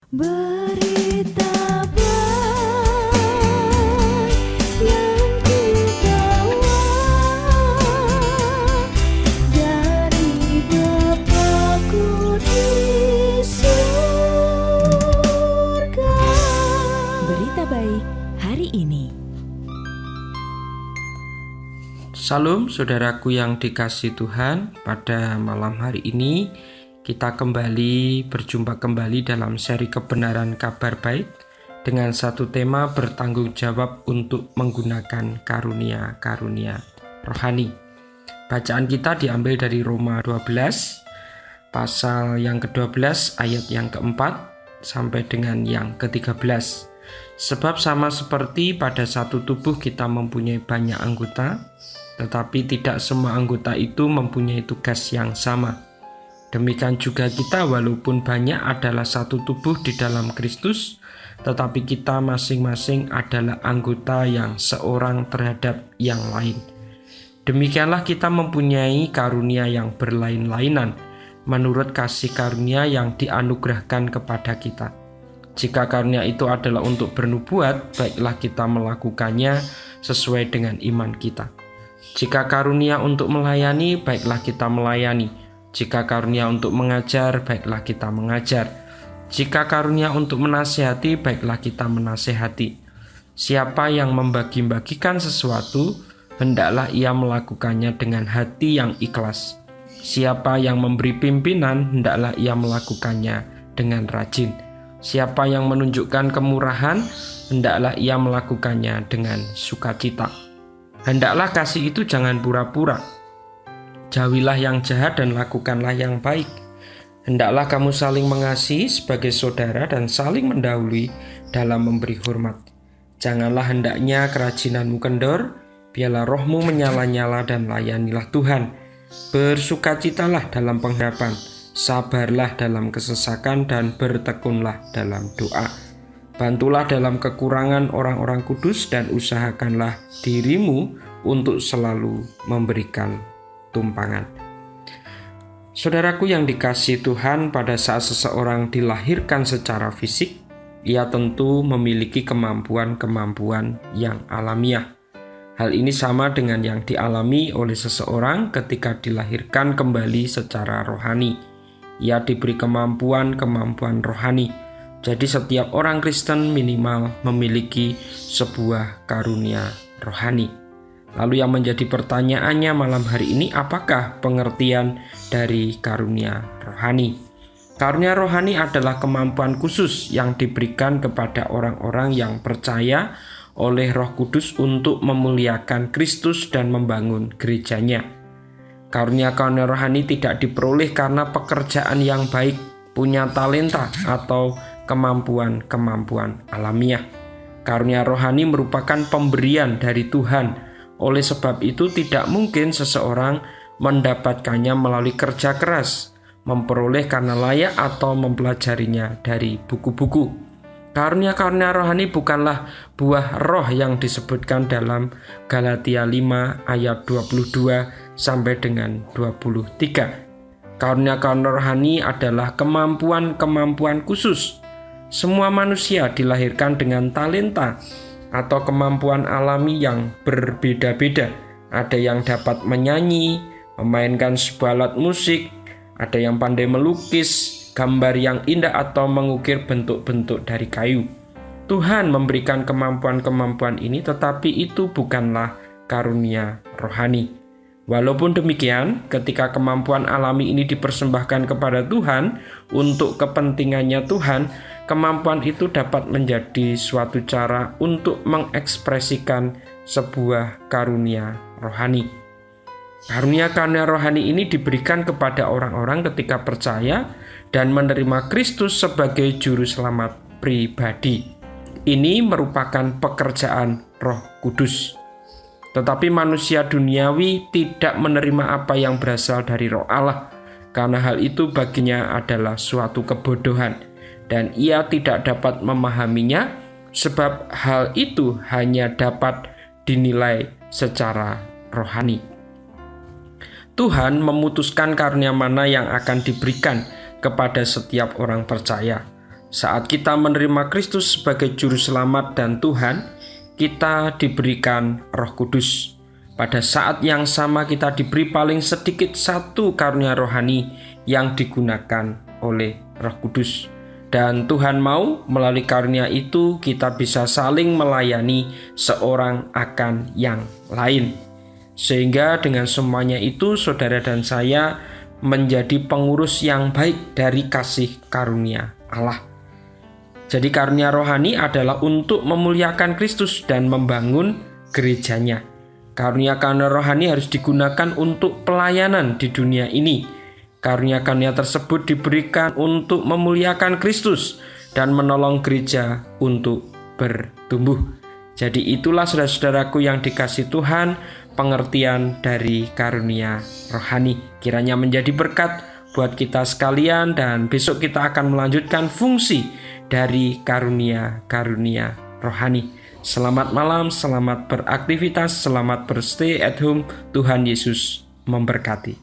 Berita baik yang ku bawa dari Bapa-Ku di surga. Berita baik hari ini. Salam saudaraku yang dikasihi Tuhan, pada malam hari ini kita berjumpa kembali dalam seri kebenaran kabar baik dengan satu tema bertanggung jawab untuk menggunakan karunia-karunia rohani. Bacaan kita diambil dari Roma 12 pasal yang ke-12 ayat yang ke-4 sampai dengan yang ke-13. Sebab sama seperti pada satu tubuh kita mempunyai banyak anggota, tetapi tidak semua anggota itu mempunyai tugas yang sama. Demikian juga kita, walaupun banyak adalah satu tubuh di dalam Kristus, tetapi kita masing-masing adalah anggota yang seorang terhadap yang lain. Demikianlah kita mempunyai karunia yang berlain-lainan, menurut kasih karunia yang dianugerahkan kepada kita. Jika karunia itu adalah untuk bernubuat, baiklah kita melakukannya sesuai dengan iman kita. Jika karunia untuk melayani, baiklah kita melayani. Jika karunia untuk mengajar, baiklah kita mengajar. Jika karunia untuk menasihati, baiklah kita menasihati. Siapa yang membagi-bagikan sesuatu, hendaklah ia melakukannya dengan hati yang ikhlas. Siapa yang memberi pimpinan, hendaklah ia melakukannya dengan rajin. Siapa yang menunjukkan kemurahan, hendaklah ia melakukannya dengan sukacita. Hendaklah kasih itu jangan pura-pura. Jauhilah yang jahat dan lakukanlah yang baik. Hendaklah kamu saling mengasihi sebagai saudara dan saling mendahului dalam memberi hormat. Janganlah hendaknya kerajinanmu kendor, biarlah rohmu menyala-nyala dan layanilah Tuhan. Bersukacitalah dalam pengharapan, sabarlah dalam kesesakan dan bertekunlah dalam doa. Bantulah dalam kekurangan orang-orang kudus dan usahakanlah dirimu untuk selalu memberikan tumpangan. Saudaraku yang dikasihi Tuhan, pada saat seseorang dilahirkan secara fisik, ia tentu memiliki kemampuan-kemampuan yang alamiah. Hal ini sama dengan yang dialami oleh seseorang ketika dilahirkan kembali secara rohani. Ia diberi kemampuan-kemampuan rohani. Jadi setiap orang Kristen minimal memiliki sebuah karunia rohani. Lalu yang menjadi pertanyaannya malam hari ini, apakah pengertian dari karunia rohani? Karunia rohani adalah kemampuan khusus yang diberikan kepada orang-orang yang percaya oleh Roh Kudus untuk memuliakan Kristus dan membangun gerejanya. Karunia-karunia rohani tidak diperoleh karena pekerjaan yang baik, punya talenta, atau kemampuan-kemampuan alamiah. Karunia rohani merupakan pemberian dari Tuhan. Oleh sebab itu tidak mungkin seseorang mendapatkannya melalui kerja keras, memperoleh karena layak atau mempelajarinya dari buku-buku. Karunia-karunia rohani bukanlah buah roh yang disebutkan dalam Galatia 5 ayat 22 sampai dengan 23. Karunia-karunia rohani adalah kemampuan-kemampuan khusus. Semua manusia dilahirkan dengan talenta atau kemampuan alami yang berbeda-beda. Ada yang dapat menyanyi, memainkan sebuah alat musik, ada yang pandai melukis, gambar yang indah, atau mengukir bentuk-bentuk dari kayu. Tuhan memberikan kemampuan-kemampuan ini, tetapi itu bukanlah karunia rohani. Walaupun demikian, ketika kemampuan alami ini dipersembahkan kepada Tuhan untuk kepentingannya Tuhan, kemampuan itu dapat menjadi suatu cara untuk mengekspresikan sebuah karunia rohani. Karunia-karunia rohani ini diberikan kepada orang-orang ketika percaya dan menerima Kristus sebagai juru selamat pribadi. Ini merupakan pekerjaan Roh Kudus. Tetapi manusia duniawi tidak menerima apa yang berasal dari Roh Allah, karena hal itu baginya adalah suatu kebodohan, dan ia tidak dapat memahaminya, sebab hal itu hanya dapat dinilai secara rohani. Tuhan memutuskan karunia mana yang akan diberikan kepada setiap orang percaya. Saat kita menerima Kristus sebagai Juru Selamat dan Tuhan, kita diberikan Roh Kudus. Pada saat yang sama kita diberi paling sedikit satu karunia rohani yang digunakan oleh Roh Kudus. Dan Tuhan mau melalui karunia itu kita bisa saling melayani seorang akan yang lain. Sehingga dengan semuanya itu saudara dan saya menjadi pengurus yang baik dari kasih karunia Allah. Jadi karunia rohani adalah untuk memuliakan Kristus dan membangun gerejanya. Karunia-karunia rohani harus digunakan untuk pelayanan di dunia ini. Karunia-karunia tersebut diberikan untuk memuliakan Kristus dan menolong gereja untuk bertumbuh. Jadi itulah saudara-saudaraku yang dikasihi Tuhan, pengertian dari karunia rohani. Kiranya menjadi berkat buat kita sekalian, dan besok kita akan melanjutkan fungsi dari karunia-karunia rohani. Selamat malam, selamat beraktivitas, selamat berstay at home. Tuhan Yesus memberkati.